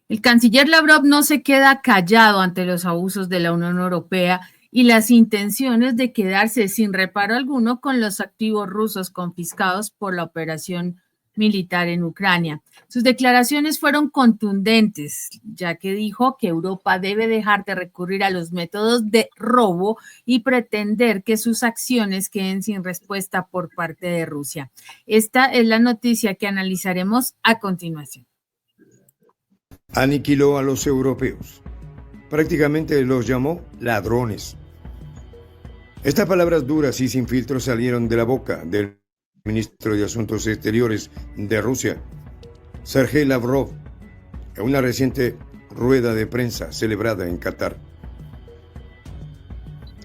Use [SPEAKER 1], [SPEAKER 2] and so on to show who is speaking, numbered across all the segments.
[SPEAKER 1] El canciller Lavrov no se queda callado ante los abusos de la Unión Europea y las intenciones de quedarse sin reparo alguno con los activos rusos confiscados por la operación militar en Ucrania. Sus declaraciones fueron contundentes, ya que dijo que Europa debe dejar de recurrir a los métodos de robo y pretender que sus acciones queden sin respuesta por parte de Rusia. Esta es la noticia que analizaremos a continuación.
[SPEAKER 2] Aniquiló a los europeos. Prácticamente los llamó ladrones. Estas palabras duras y sin filtro salieron de la boca del ministro de Asuntos Exteriores de Rusia, Sergei Lavrov, en una reciente rueda de prensa celebrada en Qatar.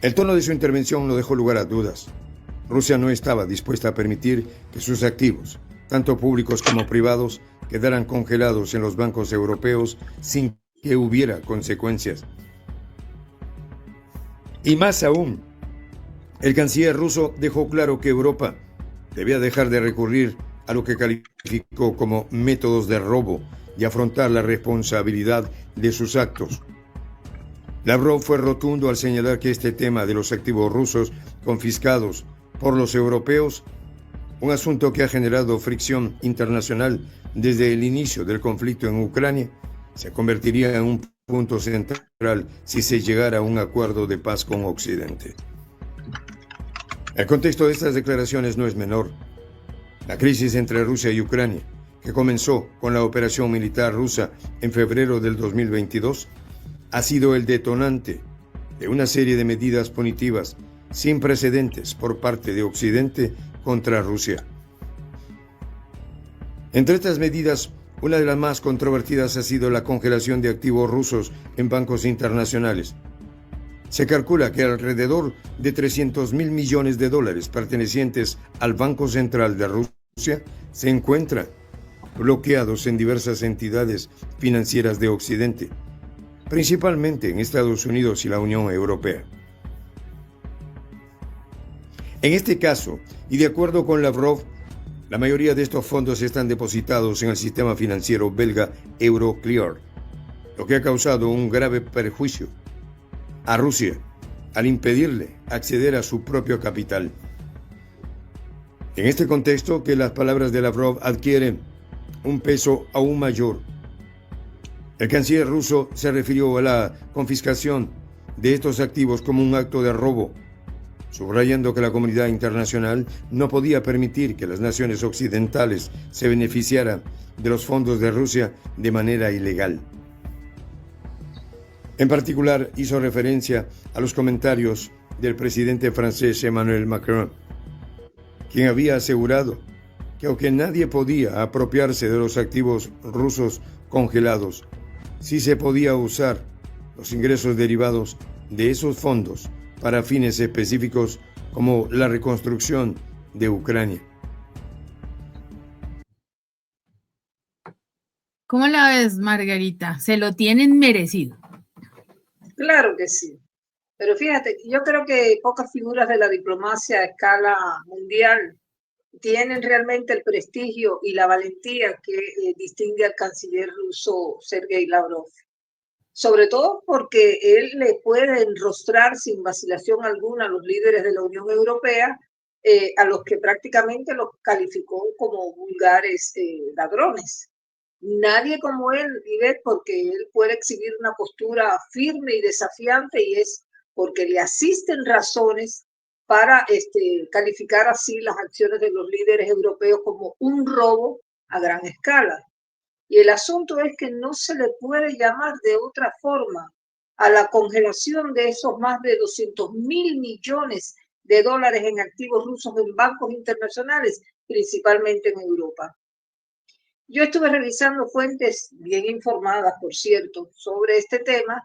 [SPEAKER 2] El tono de su intervención no dejó lugar a dudas. Rusia no estaba dispuesta a permitir que sus activos, tanto públicos como privados, quedaran congelados en los bancos europeos sin que hubiera consecuencias. Y más aún, el canciller ruso dejó claro que Europa debía dejar de recurrir a lo que calificó como métodos de robo y afrontar la responsabilidad de sus actos. Lavrov fue rotundo al señalar que este tema de los activos rusos confiscados por los europeos, un asunto que ha generado fricción internacional desde el inicio del conflicto en Ucrania, se convertiría en un punto central si se llegara a un acuerdo de paz con Occidente. El contexto de estas declaraciones no es menor. La crisis entre Rusia y Ucrania, que comenzó con la operación militar rusa en febrero del 2022, ha sido el detonante de una serie de medidas punitivas sin precedentes por parte de Occidente contra Rusia. Entre estas medidas, una de las más controvertidas ha sido la congelación de activos rusos en bancos internacionales. Se calcula que alrededor de 300.000 millones de dólares pertenecientes al Banco Central de Rusia se encuentran bloqueados en diversas entidades financieras de Occidente, principalmente en Estados Unidos y la Unión Europea. En este caso, y de acuerdo con Lavrov, la mayoría de estos fondos están depositados en el sistema financiero belga Euroclear, lo que ha causado un grave perjuicio a Rusia al impedirle acceder a su propio capital. En este contexto que las palabras de Lavrov adquieren un peso aún mayor. El canciller ruso se refirió a la confiscación de estos activos como un acto de robo, subrayando que la comunidad internacional no podía permitir que las naciones occidentales se beneficiaran de los fondos de Rusia de manera ilegal. En particular, hizo referencia a los comentarios del presidente francés Emmanuel Macron, quien había asegurado que aunque nadie podía apropiarse de los activos rusos congelados, sí se podía usar los ingresos derivados de esos fondos para fines específicos como la reconstrucción de Ucrania.
[SPEAKER 1] ¿Cómo la ves, Margarita? Se lo tienen merecido.
[SPEAKER 3] Claro que sí. Pero fíjate, yo creo que pocas figuras de la diplomacia a escala mundial tienen realmente el prestigio y la valentía que distingue al canciller ruso Sergei Lavrov. Sobre todo porque él le puede enrostrar sin vacilación alguna a los líderes de la Unión Europea, a los que prácticamente los calificó como vulgares ladrones. Nadie como él, Ivette, porque él puede exhibir una postura firme y desafiante, y es porque le asisten razones para calificar así las acciones de los líderes europeos como un robo a gran escala. Y el asunto es que no se le puede llamar de otra forma a la congelación de esos más de 200.000 millones de dólares en activos rusos en bancos internacionales, principalmente en Europa. Yo estuve revisando fuentes bien informadas, por cierto, sobre este tema,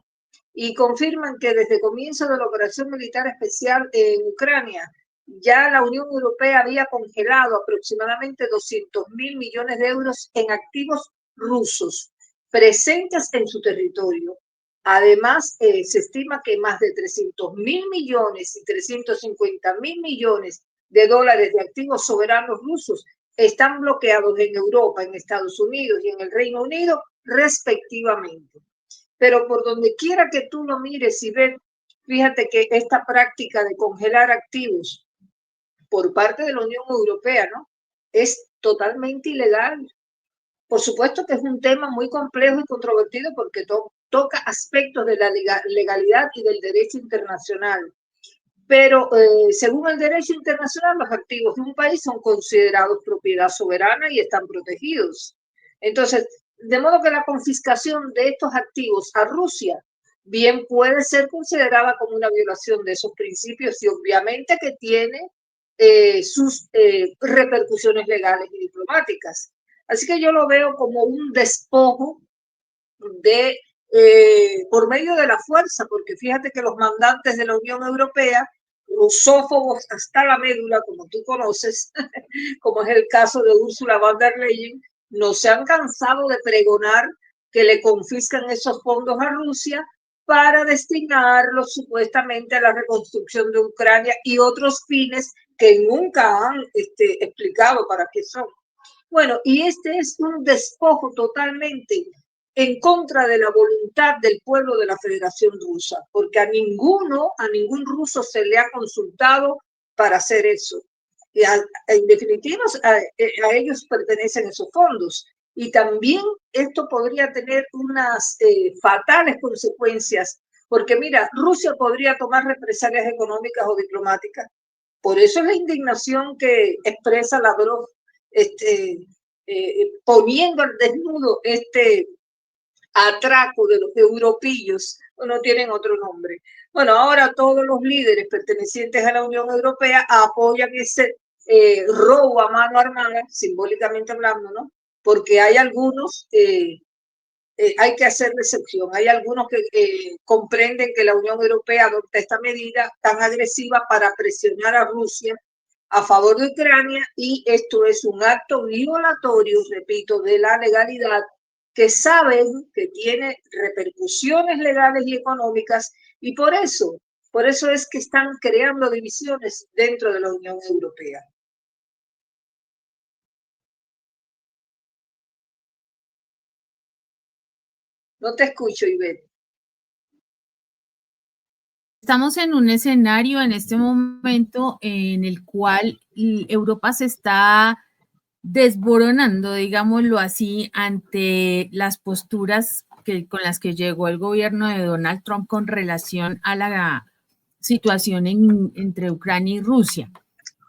[SPEAKER 3] y confirman que desde el comienzo de la operación militar especial en Ucrania, ya la Unión Europea había congelado aproximadamente 200.000 millones de euros en activos rusos presentes en su territorio. Además, se estima que más de 300.000 millones y 350.000 millones de dólares de activos soberanos rusos están bloqueados en Europa, en Estados Unidos y en el Reino Unido, respectivamente. Pero por donde quiera que tú lo mires y ves, fíjate que esta práctica de congelar activos por parte de la Unión Europea, ¿no?, es totalmente ilegal. Por supuesto que es un tema muy complejo y controvertido porque toca aspectos de la legalidad y del derecho internacional. Pero según el derecho internacional, los activos de un país son considerados propiedad soberana y están protegidos. Entonces, de modo que la confiscación de estos activos a Rusia bien puede ser considerada como una violación de esos principios y obviamente que tiene sus repercusiones legales y diplomáticas. Así que yo lo veo como un despojo de por medio de la fuerza, porque fíjate que los mandantes de la Unión Europea, rusófobos hasta la médula, como tú conoces, como es el caso de Ursula von der Leyen, no se han cansado de pregonar que le confiscan esos fondos a Rusia para destinarlos supuestamente a la reconstrucción de Ucrania y otros fines que nunca han explicado para qué son. Bueno, y este es un despojo totalmente en contra de la voluntad del pueblo de la Federación Rusa, porque a ningún ruso se le ha consultado para hacer eso. Y en definitiva, a ellos pertenecen esos fondos. Y también esto podría tener unas fatales consecuencias, porque mira, Rusia podría tomar represalias económicas o diplomáticas. Por eso es la indignación que expresa Lavrov, poniendo al desnudo este atraco de los europeos, no tienen otro nombre. Bueno, ahora todos los líderes pertenecientes a la Unión Europea apoyan ese robo a mano armada, simbólicamente hablando, ¿no? Porque hay algunos, hay que hacer excepción, hay algunos que comprenden que la Unión Europea adopta esta medida tan agresiva para presionar a Rusia a favor de Ucrania, y esto es un acto violatorio, repito, de la legalidad, que saben que tiene repercusiones legales y económicas, y por eso es que están creando divisiones dentro de la Unión Europea. No te escucho, Ivette.
[SPEAKER 1] Estamos en un escenario en este momento en el cual Europa se está desboronando, digámoslo así, ante las posturas con las que llegó el gobierno de Donald Trump con relación a la situación entre Ucrania y Rusia.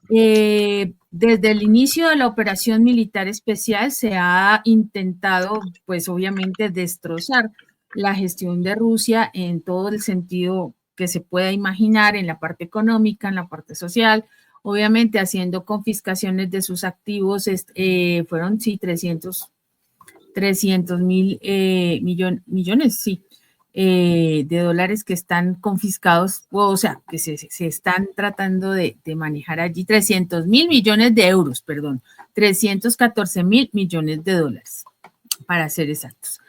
[SPEAKER 1] Desde el inicio de la operación militar especial se ha intentado, pues obviamente, destrozar la gestión de Rusia en todo el sentido que se pueda imaginar, en la parte económica, en la parte social, obviamente haciendo confiscaciones de sus activos, fueron, sí, 300 mil millones, sí, de dólares que están confiscados, o sea, que se están tratando de manejar allí, 300 mil millones de euros, perdón, 314 mil millones de dólares, para ser exactos.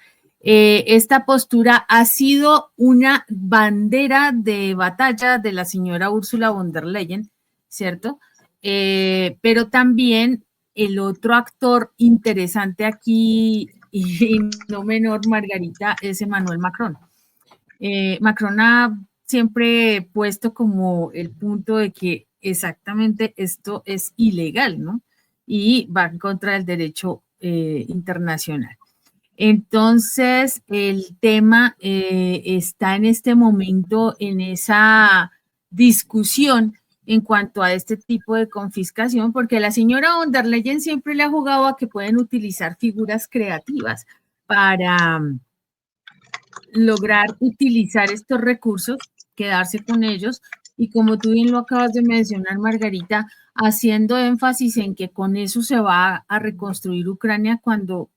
[SPEAKER 1] Esta postura ha sido una bandera de batalla de la señora Ursula von der Leyen, ¿cierto? Pero también el otro actor interesante aquí, y no menor, Margarita, es Emmanuel Macron. Macron ha siempre puesto como el punto de que exactamente esto es ilegal, ¿no? Y va en contra del derecho internacional. Entonces, el tema está en este momento en esa discusión en cuanto a este tipo de confiscación, porque la señora von der Leyen siempre le ha jugado a que pueden utilizar figuras creativas para lograr utilizar estos recursos, quedarse con ellos, y como tú bien lo acabas de mencionar, Margarita, haciendo énfasis en que con eso se va a reconstruir Ucrania, cuando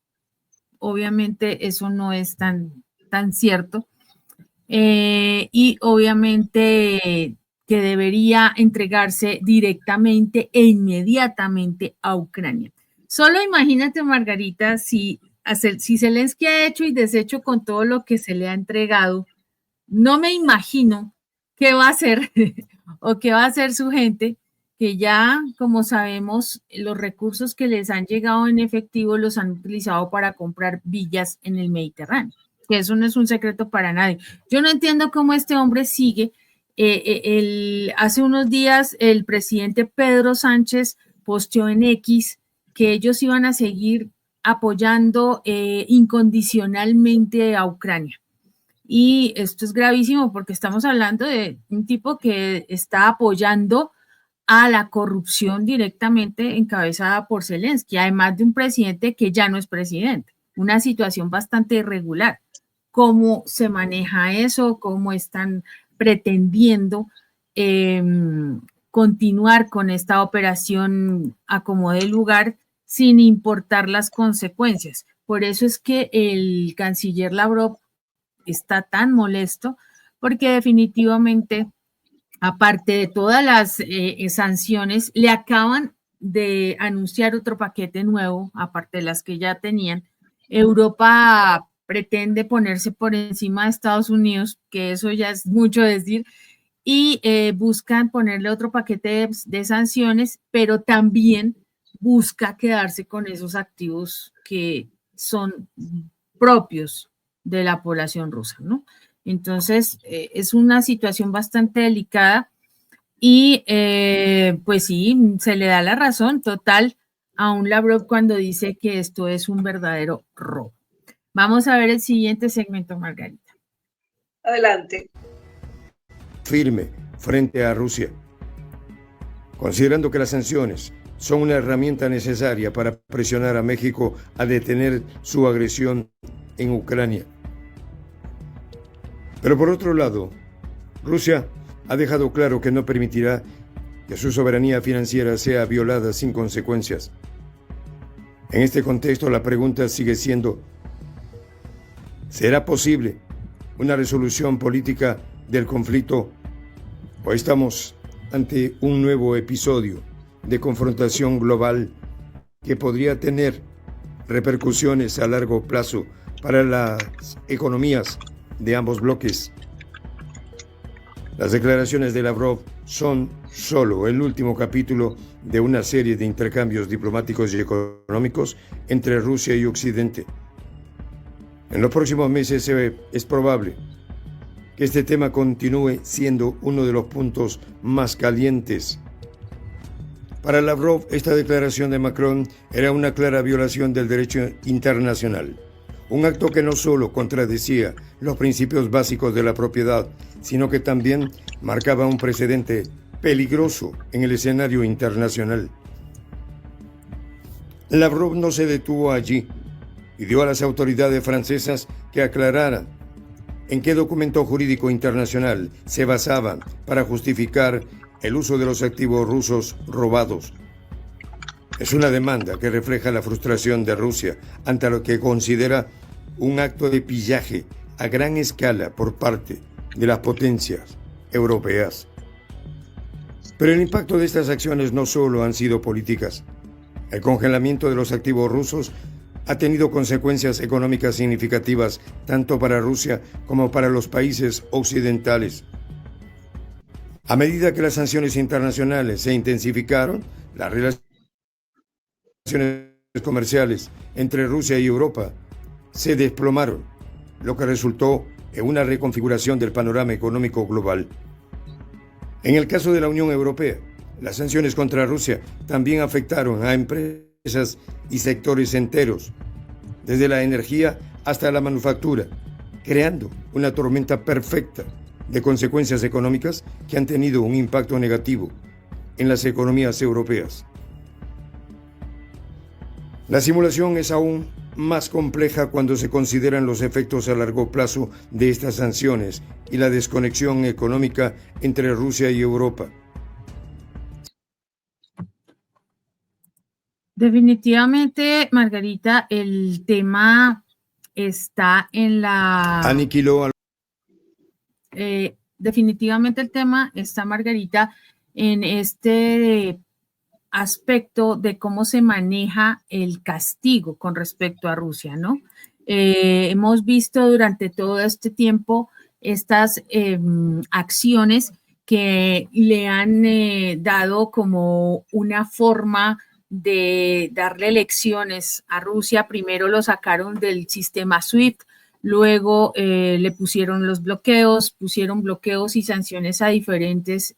[SPEAKER 1] obviamente eso no es tan cierto, y obviamente que debería entregarse directamente e inmediatamente a Ucrania. Solo imagínate, Margarita, si Zelensky ha hecho y deshecho con todo lo que se le ha entregado, no me imagino qué va a hacer o qué va a hacer su gente, que ya, como sabemos, los recursos que les han llegado en efectivo los han utilizado para comprar villas en el Mediterráneo, que eso no es un secreto para nadie. Yo no entiendo cómo este hombre sigue. Hace unos días el presidente Pedro Sánchez posteó en X que ellos iban a seguir apoyando incondicionalmente a Ucrania. Y esto es gravísimo porque estamos hablando de un tipo que está apoyando a la corrupción directamente encabezada por Zelensky, además de un presidente que ya no es presidente. Una situación bastante irregular. ¿Cómo se maneja eso? ¿Cómo están pretendiendo continuar con esta operación a como de lugar sin importar las consecuencias? Por eso es que el canciller Lavrov está tan molesto, porque definitivamente, aparte de todas las sanciones, le acaban de anunciar otro paquete nuevo, aparte de las que ya tenían. Europa pretende ponerse por encima de Estados Unidos, que eso ya es mucho decir, y buscan ponerle otro paquete de sanciones, pero también busca quedarse con esos activos que son propios de la población rusa, ¿no? Entonces, es una situación bastante delicada y pues sí, se le da la razón total a un Lavrov cuando dice que esto es un verdadero robo. Vamos a ver el siguiente segmento, Margarita.
[SPEAKER 3] Adelante.
[SPEAKER 2] Firme frente a Rusia, considerando que las sanciones son una herramienta necesaria para presionar a México a detener su agresión en Ucrania. Pero por otro lado, Rusia ha dejado claro que no permitirá que su soberanía financiera sea violada sin consecuencias. En este contexto, la pregunta sigue siendo: ¿será posible una resolución política del conflicto o estamos ante un nuevo episodio de confrontación global que podría tener repercusiones a largo plazo para las economías de ambos bloques? Las declaraciones de Lavrov son solo el último capítulo de una serie de intercambios diplomáticos y económicos entre Rusia y Occidente. En los próximos meses es probable que este tema continúe siendo uno de los puntos más calientes. Para Lavrov, esta declaración de Macron era una clara violación del derecho internacional. Un acto que no solo contradecía los principios básicos de la propiedad, sino que también marcaba un precedente peligroso en el escenario internacional. Lavrov no se detuvo allí. Pidió a las autoridades francesas que aclararan en qué documento jurídico internacional se basaban para justificar el uso de los activos rusos robados. Es una demanda que refleja la frustración de Rusia ante lo que considera un acto de pillaje a gran escala por parte de las potencias europeas. Pero el impacto de estas acciones no solo han sido políticas. El congelamiento de los activos rusos ha tenido consecuencias económicas significativas tanto para Rusia como para los países occidentales. A medida que las sanciones internacionales se intensificaron, las relaciones comerciales entre Rusia y Europa se desplomaron, lo que resultó en una reconfiguración del panorama económico global. En el caso de la Unión Europea, las sanciones contra Rusia también afectaron a empresas y sectores enteros, desde la energía hasta la manufactura, creando una tormenta perfecta de consecuencias económicas que han tenido un impacto negativo en las economías europeas. La simulación es aún más compleja cuando se consideran los efectos a largo plazo de estas sanciones y la desconexión económica entre Rusia y Europa.
[SPEAKER 1] Definitivamente, Margarita, el tema está en la...
[SPEAKER 2] Aniquiló al...
[SPEAKER 1] definitivamente el tema está, Margarita, en este aspecto de cómo se maneja el castigo con respecto a Rusia, ¿no? Hemos visto durante todo este tiempo estas acciones que le han dado como una forma de darle lecciones a Rusia. Primero lo sacaron del sistema SWIFT, luego le pusieron los bloqueos, pusieron bloqueos y sanciones a diferentes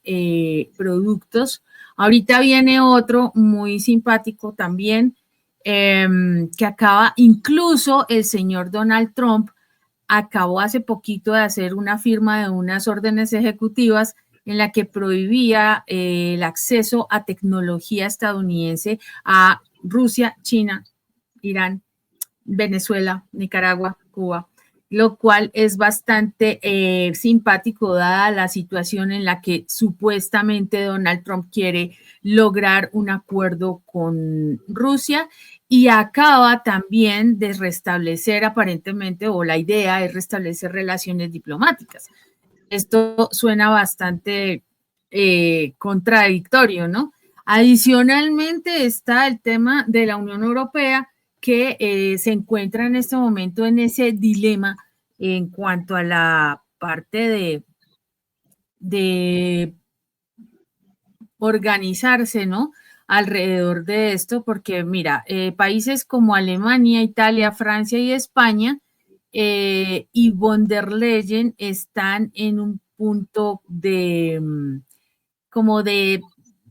[SPEAKER 1] productos. Ahorita viene otro muy simpático también, que acaba, incluso el señor Donald Trump acabó hace poquito de hacer una firma de unas órdenes ejecutivas en la que prohibía el acceso a tecnología estadounidense a Rusia, China, Irán, Venezuela, Nicaragua, Cuba, lo cual es bastante simpático dada la situación en la que supuestamente Donald Trump quiere lograr un acuerdo con Rusia y acaba también de restablecer aparentemente, o la idea es restablecer relaciones diplomáticas. Esto suena bastante contradictorio, ¿no? Adicionalmente está el tema de la Unión Europea, que se encuentra en este momento en ese dilema en cuanto a la parte de organizarse, ¿no? Alrededor de esto, porque mira, países como Alemania, Italia, Francia y España y von der Leyen están en un punto de como de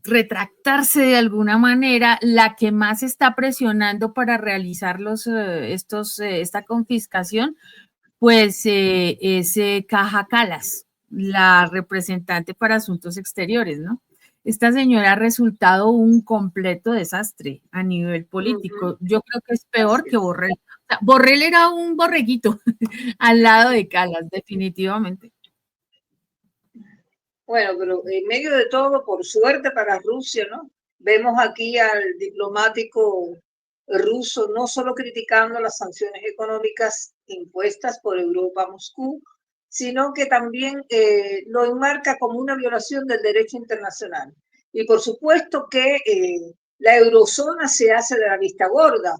[SPEAKER 1] retractarse de alguna manera. La que más está presionando para realizar esta confiscación, pues es Kaja Kallas, la representante para asuntos exteriores, ¿no? Esta señora ha resultado un completo desastre a nivel político. Yo creo que es peor que Borrell. Borrell era un borreguito al lado de Kallas, definitivamente.
[SPEAKER 3] Bueno, pero en medio de todo, por suerte para Rusia, ¿no? Vemos aquí al diplomático ruso no solo criticando las sanciones económicas impuestas por Europa a Moscú, sino que también lo enmarca como una violación del derecho internacional. Y por supuesto que la eurozona se hace de la vista gorda,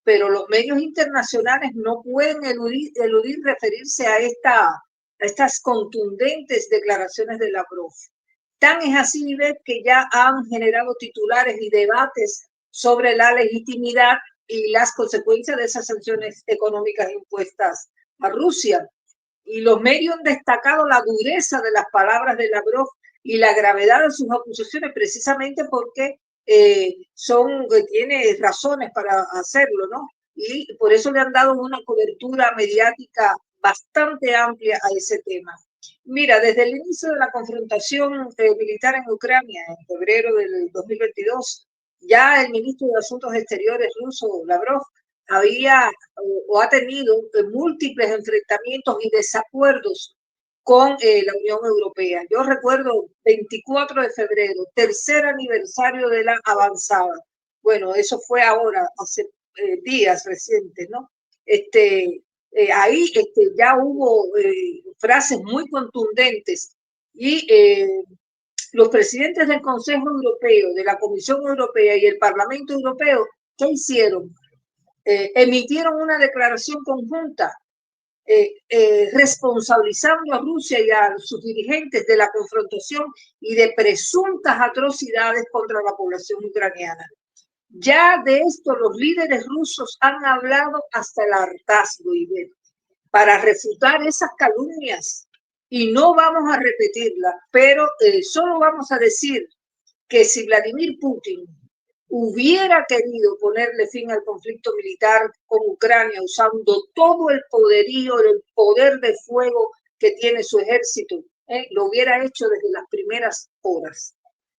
[SPEAKER 3] pero los medios internacionales no pueden eludir referirse a estas contundentes declaraciones de Lavrov. Tan es así, Ivette, que ya han generado titulares y debates sobre la legitimidad y las consecuencias de esas sanciones económicas impuestas a Rusia. Y los medios han destacado la dureza de las palabras de Lavrov y la gravedad de sus acusaciones, precisamente porque tiene razones para hacerlo, ¿no? Y por eso le han dado una cobertura mediática bastante amplia a ese tema. Mira, desde el inicio de la confrontación militar en Ucrania, en febrero del 2022, ya el ministro de Asuntos Exteriores ruso, Lavrov, había o ha tenido múltiples enfrentamientos y desacuerdos con la Unión Europea. Yo recuerdo 24 de febrero, tercer aniversario de la avanzada. Bueno, eso fue ahora, hace días recientes, ¿no? Ahí ya hubo frases muy contundentes y los presidentes del Consejo Europeo, de la Comisión Europea y el Parlamento Europeo, ¿qué hicieron? Emitieron una declaración conjunta responsabilizando a Rusia y a sus dirigentes de la confrontación y de presuntas atrocidades contra la población ucraniana. Ya de esto los líderes rusos han hablado hasta el hartazgo, Ivette, para refutar esas calumnias. Y no vamos a repetirlas, pero solo vamos a decir que si Vladimir Putin hubiera querido ponerle fin al conflicto militar con Ucrania usando todo el poderío, el poder de fuego que tiene su ejército, lo hubiera hecho desde las primeras horas.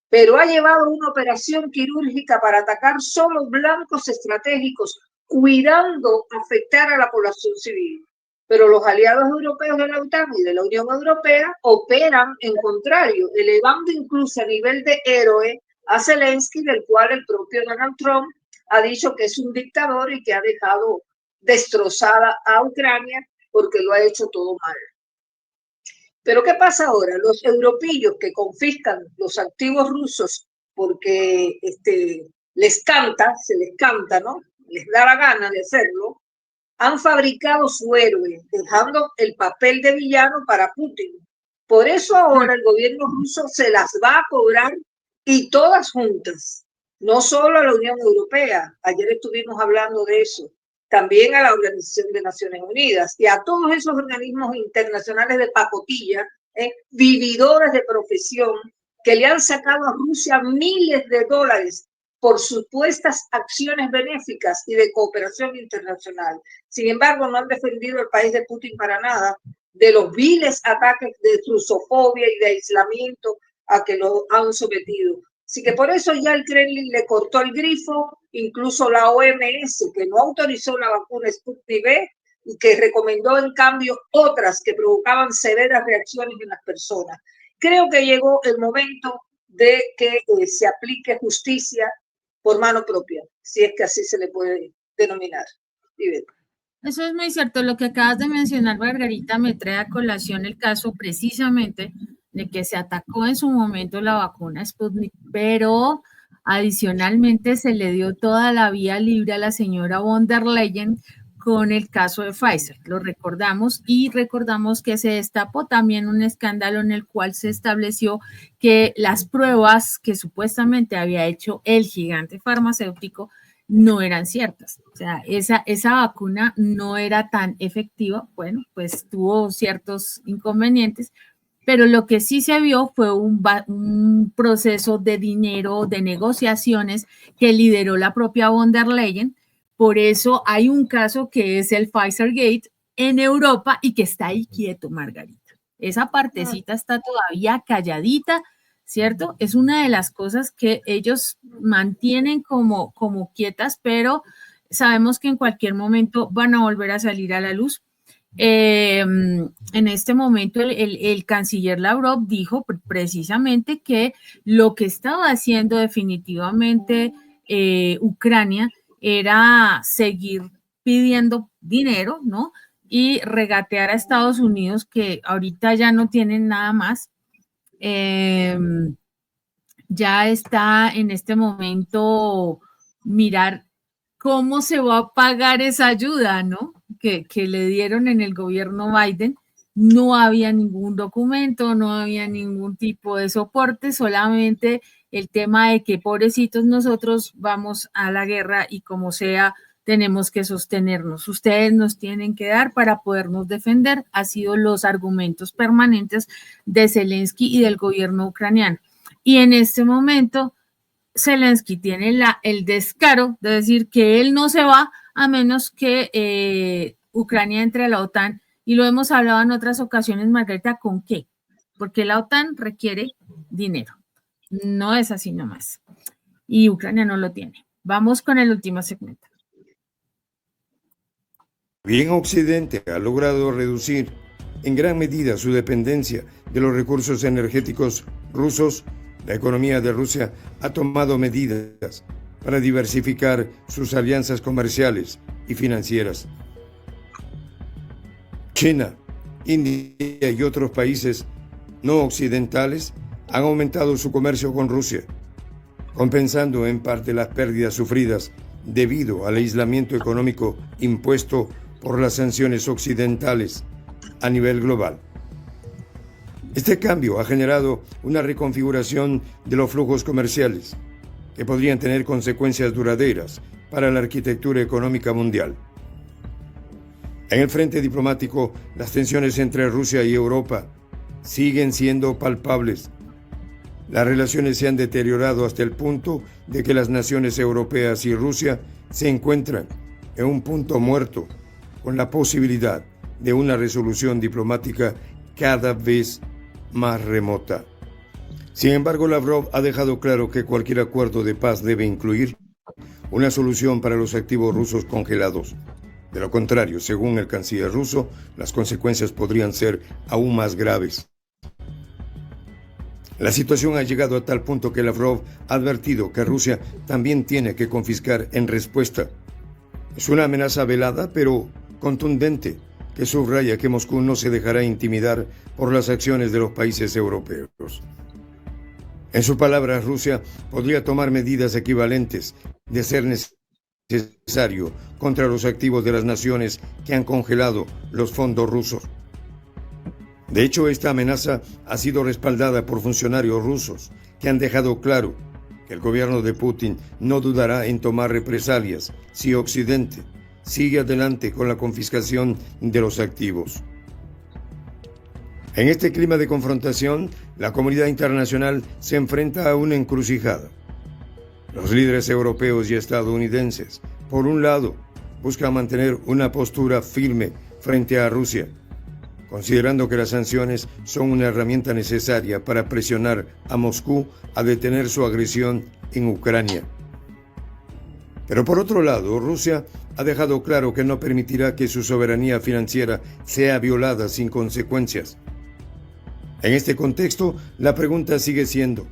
[SPEAKER 3] Pero ha llevado una operación quirúrgica para atacar solo blancos estratégicos, cuidando afectar a la población civil. Pero los aliados europeos de la OTAN y de la Unión Europea operan en contrario, elevando incluso a nivel de héroe a Zelensky, del cual el propio Donald Trump ha dicho que es un dictador y que ha dejado destrozada a Ucrania porque lo ha hecho todo mal. Pero ¿qué pasa ahora? Los europillos que confiscan los activos rusos porque se les canta, ¿no? Les da la gana de hacerlo, han fabricado su héroe, dejando el papel de villano para Putin, Por eso ahora el gobierno ruso se las va a cobrar y todas juntas, no solo a la Unión Europea, ayer estuvimos hablando de eso, también a la Organización de Naciones Unidas y a todos esos organismos internacionales de pacotilla, vividores de profesión, que le han sacado a Rusia miles de dólares por supuestas acciones benéficas y de cooperación internacional. Sin embargo, no han defendido al país de Putin para nada de los viles ataques de rusofobia y de aislamiento a que lo han sometido. Así que por eso ya el Kremlin le cortó el grifo, incluso la OMS, que no autorizó la vacuna Sputnik V y que recomendó en cambio otras que provocaban severas reacciones en las personas. Creo que llegó el momento de que se aplique justicia por mano propia, si es que así se le puede denominar.
[SPEAKER 1] Eso es muy cierto. Lo que acabas de mencionar, Margarita, me trae a colación el caso precisamente de que se atacó en su momento la vacuna Sputnik, pero adicionalmente se le dio toda la vía libre a la señora von der Leyen con el caso de Pfizer. Lo recordamos y recordamos que se destapó también un escándalo en el cual se estableció que las pruebas que supuestamente había hecho el gigante farmacéutico no eran ciertas. O sea, esa vacuna no era tan efectiva. Bueno, pues tuvo ciertos inconvenientes, pero lo que sí se vio fue un proceso de dinero, de negociaciones que lideró la propia von der Leyen. Por eso hay un caso que es el Pfizer Gate en Europa y que está ahí quieto, Margarita. Esa partecita está todavía calladita, ¿cierto? Es una de las cosas que ellos mantienen como quietas, pero sabemos que en cualquier momento van a volver a salir a la luz. En este momento el canciller Lavrov dijo precisamente que lo que estaba haciendo definitivamente Ucrania era seguir pidiendo dinero, ¿no? Y regatear a Estados Unidos, que ahorita ya no tienen nada más. Ya está en este momento mirar cómo se va a pagar esa ayuda, ¿no? Que le dieron en el gobierno Biden. No había ningún documento, no había ningún tipo de soporte, solamente el tema de que pobrecitos nosotros vamos a la guerra y como sea tenemos que sostenernos. Ustedes nos tienen que dar para podernos defender. Han sido los argumentos permanentes de Zelensky y del gobierno ucraniano. Y en este momento Zelensky tiene el descaro de decir que él no se va a menos que Ucrania entre a la OTAN, y lo hemos hablado en otras ocasiones, Margarita, ¿con qué? Porque la OTAN requiere dinero, no es así nomás, y Ucrania no lo tiene. Vamos con el último segmento.
[SPEAKER 2] Bien, Occidente ha logrado reducir en gran medida su dependencia de los recursos energéticos rusos. La economía de Rusia ha tomado medidas para diversificar sus alianzas comerciales y financieras. China, India y otros países no occidentales han aumentado su comercio con Rusia, compensando en parte las pérdidas sufridas debido al aislamiento económico impuesto por las sanciones occidentales a nivel global. Este cambio ha generado una reconfiguración de los flujos comerciales que podrían tener consecuencias duraderas para la arquitectura económica mundial. En el frente diplomático, las tensiones entre Rusia y Europa siguen siendo palpables. Las relaciones se han deteriorado hasta el punto de que las naciones europeas y Rusia se encuentran en un punto muerto, con la posibilidad de una resolución diplomática cada vez más remota. Sin embargo, Lavrov ha dejado claro que cualquier acuerdo de paz debe incluir una solución para los activos rusos congelados. De lo contrario, según el canciller ruso, las consecuencias podrían ser aún más graves. La situación ha llegado a tal punto que Lavrov ha advertido que Rusia también tiene que confiscar en respuesta. Es una amenaza velada, pero contundente, que subraya que Moscú no se dejará intimidar por las acciones de los países europeos. En sus palabras, Rusia podría tomar medidas equivalentes de ser necesario contra los activos de las naciones que han congelado los fondos rusos. De hecho, esta amenaza ha sido respaldada por funcionarios rusos que han dejado claro que el gobierno de Putin no dudará en tomar represalias si Occidente sigue adelante con la confiscación de los activos. En este clima de confrontación, la comunidad internacional se enfrenta a una encrucijada. Los líderes europeos y estadounidenses, por un lado, buscan mantener una postura firme frente a Rusia, considerando que las sanciones son una herramienta necesaria para presionar a Moscú a detener su agresión en Ucrania. Pero por otro lado, Rusia ha dejado claro que no permitirá que su soberanía financiera sea violada sin consecuencias. En este contexto, la pregunta sigue siendo: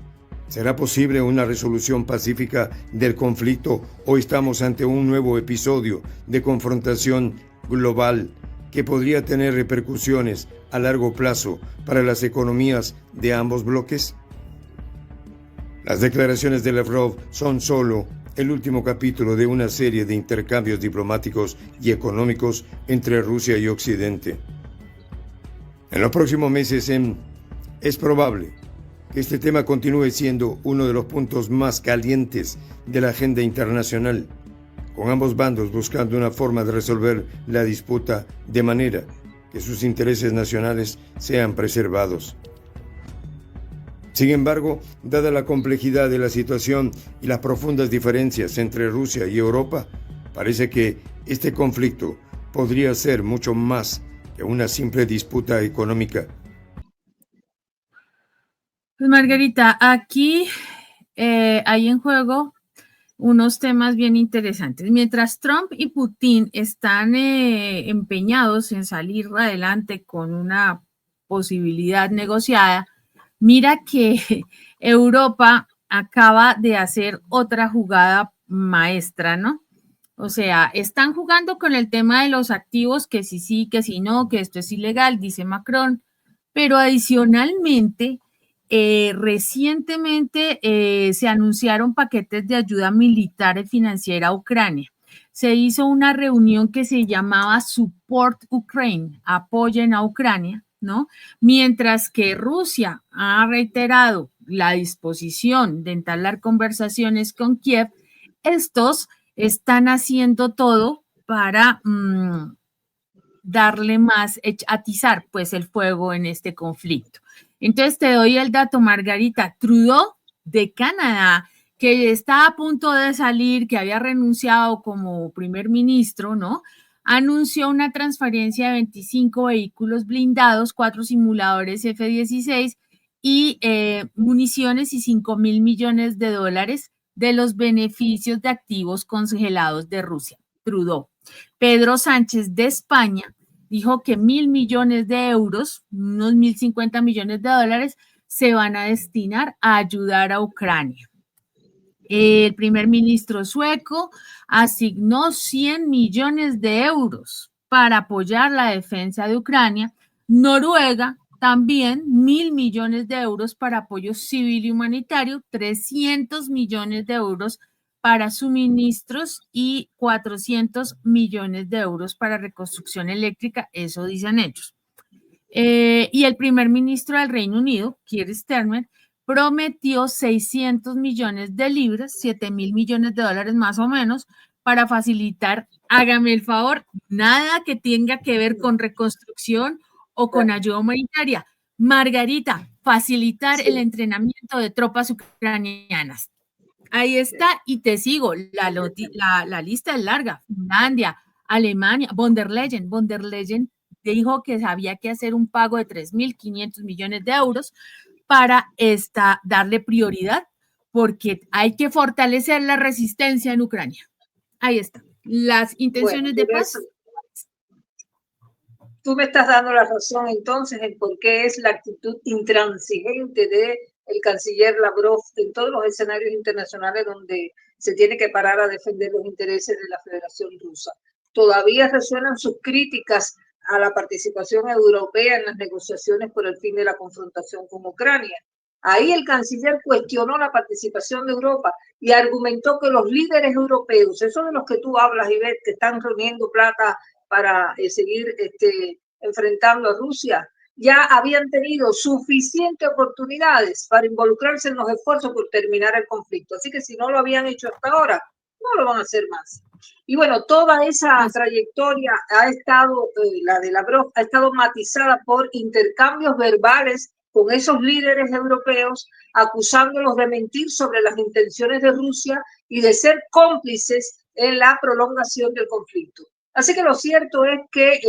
[SPEAKER 2] ¿será posible una resolución pacífica del conflicto o estamos ante un nuevo episodio de confrontación global que podría tener repercusiones a largo plazo para las economías de ambos bloques? Las declaraciones de Lavrov son solo el último capítulo de una serie de intercambios diplomáticos y económicos entre Rusia y Occidente. En los próximos meses es probable que este tema continúe siendo uno de los puntos más calientes de la agenda internacional, con ambos bandos buscando una forma de resolver la disputa de manera que sus intereses nacionales sean preservados. Sin embargo, dada la complejidad de la situación y las profundas diferencias entre Rusia y Europa, parece que este conflicto podría ser mucho más que una simple disputa económica.
[SPEAKER 1] Pues Margarita, aquí hay en juego unos temas bien interesantes. Mientras Trump y Putin están empeñados en salir adelante con una posibilidad negociada, mira que Europa acaba de hacer otra jugada maestra, ¿no? O sea, están jugando con el tema de los activos, que sí, que si no, que esto es ilegal, dice Macron, pero adicionalmente, recientemente se anunciaron paquetes de ayuda militar y financiera a Ucrania. Se hizo una reunión que se llamaba Support Ukraine, apoyen a Ucrania, ¿no? Mientras que Rusia ha reiterado la disposición de entablar conversaciones con Kiev, estos están haciendo todo para darle más, atizar pues el fuego en este conflicto. Entonces te doy el dato, Margarita. Trudeau de Canadá, que está a punto de salir, que había renunciado como primer ministro, ¿no? Anunció una transferencia de 25 vehículos blindados, 4 simuladores F-16 y municiones y $5,000 millones de los beneficios de activos congelados de Rusia. Trudeau. Pedro Sánchez de España dijo que 1.000 millones de euros, unos 1.050 millones de dólares, se van a destinar a ayudar a Ucrania. El primer ministro sueco asignó 100 millones de euros para apoyar la defensa de Ucrania. Noruega también 1.000 millones de euros para apoyo civil y humanitario, 300 millones de euros para suministros y 400 millones de euros para reconstrucción eléctrica, eso dicen ellos. Y el primer ministro del Reino Unido, Keir Starmer, prometió 600 millones de libras, 7,000 millones de dólares más o menos, para facilitar, hágame el favor, nada que tenga que ver con reconstrucción o con ayuda humanitaria. Margarita, facilitar el entrenamiento de tropas ucranianas. Ahí está, y te sigo, la lista es larga. Finlandia, Alemania, von der Leyen dijo que había que hacer un pago de 3.500 millones de euros para darle prioridad, porque hay que fortalecer la resistencia en Ucrania. Ahí está, las intenciones de paz.
[SPEAKER 3] Tú me estás dando la razón entonces en por qué es la actitud intransigente de el canciller Lavrov en todos los escenarios internacionales donde se tiene que parar a defender los intereses de la Federación Rusa. Todavía resuenan sus críticas a la participación europea en las negociaciones por el fin de la confrontación con Ucrania. Ahí el canciller cuestionó la participación de Europa y argumentó que los líderes europeos, esos de los que tú hablas, Ivette, que están reuniendo plata para seguir enfrentando a Rusia, ya habían tenido suficientes oportunidades para involucrarse en los esfuerzos por terminar el conflicto. Así que si no lo habían hecho hasta ahora, no lo van a hacer más. Y bueno, toda esa trayectoria ha estado, la de Lavrov, ha estado matizada por intercambios verbales con esos líderes europeos, acusándolos de mentir sobre las intenciones de Rusia y de ser cómplices en la prolongación del conflicto. Así que lo cierto es que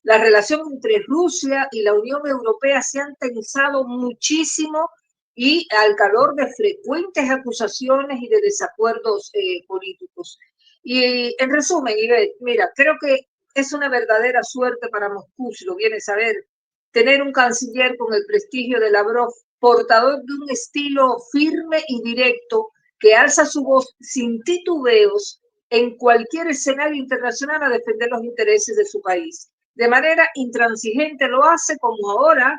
[SPEAKER 3] la relación entre Rusia y la Unión Europea se han tensado muchísimo y al calor de frecuentes acusaciones y de desacuerdos políticos. Y en resumen, Ivette, mira, creo que es una verdadera suerte para Moscú, si lo vienes a ver, tener un canciller con el prestigio de Lavrov, portador de un estilo firme y directo que alza su voz sin titubeos en cualquier escenario internacional a defender los intereses de su país. De manera intransigente lo hace, como ahora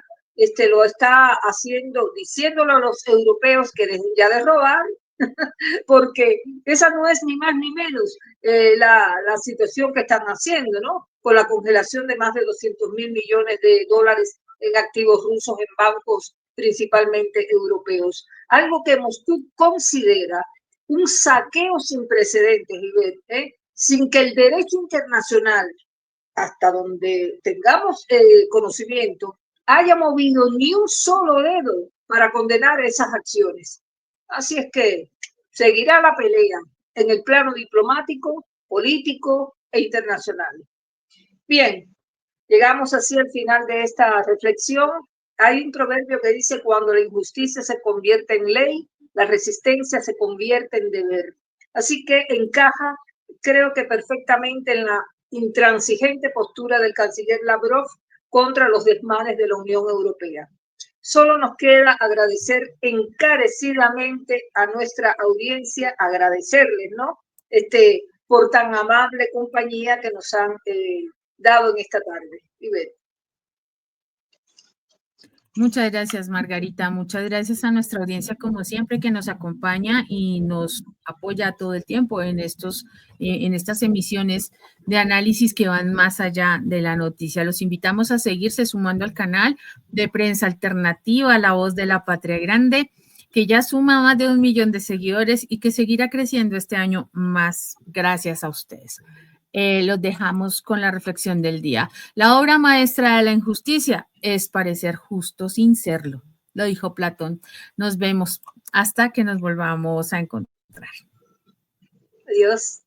[SPEAKER 3] lo está haciendo, diciéndolo a los europeos que dejen ya de robar, porque esa no es ni más ni menos la situación que están haciendo, ¿no? Con la congelación de más de 200.000 millones de dólares en activos rusos en bancos principalmente europeos. Algo que Moscú considera un saqueo sin precedentes, sin que el derecho internacional, hasta donde tengamos conocimiento, haya movido ni un solo dedo para condenar esas acciones. Así es que seguirá la pelea en el plano diplomático, político e internacional. Bien, llegamos así al final de esta reflexión. Hay un proverbio que dice: cuando la injusticia se convierte en ley, la resistencia se convierte en deber. Así que encaja, creo que perfectamente, en la intransigente postura del canciller Lavrov contra los desmanes de la Unión Europea. Solo nos queda agradecer encarecidamente a nuestra audiencia, agradecerles, ¿no? Por tan amable compañía que nos han dado en esta tarde. Ivette.
[SPEAKER 1] Muchas gracias, Margarita. Muchas gracias a nuestra audiencia, como siempre, que nos acompaña y nos apoya todo el tiempo en estas emisiones de análisis que van más allá de la noticia. Los invitamos a seguirse sumando al canal de Prensa Alternativa, La Voz de la Patria Grande, que ya suma más de 1 millón de seguidores y que seguirá creciendo este año más gracias a ustedes. Los dejamos con la reflexión del día. La obra maestra de la injusticia es parecer justo sin serlo, lo dijo Platón. Nos vemos hasta que nos volvamos a encontrar.
[SPEAKER 3] Adiós.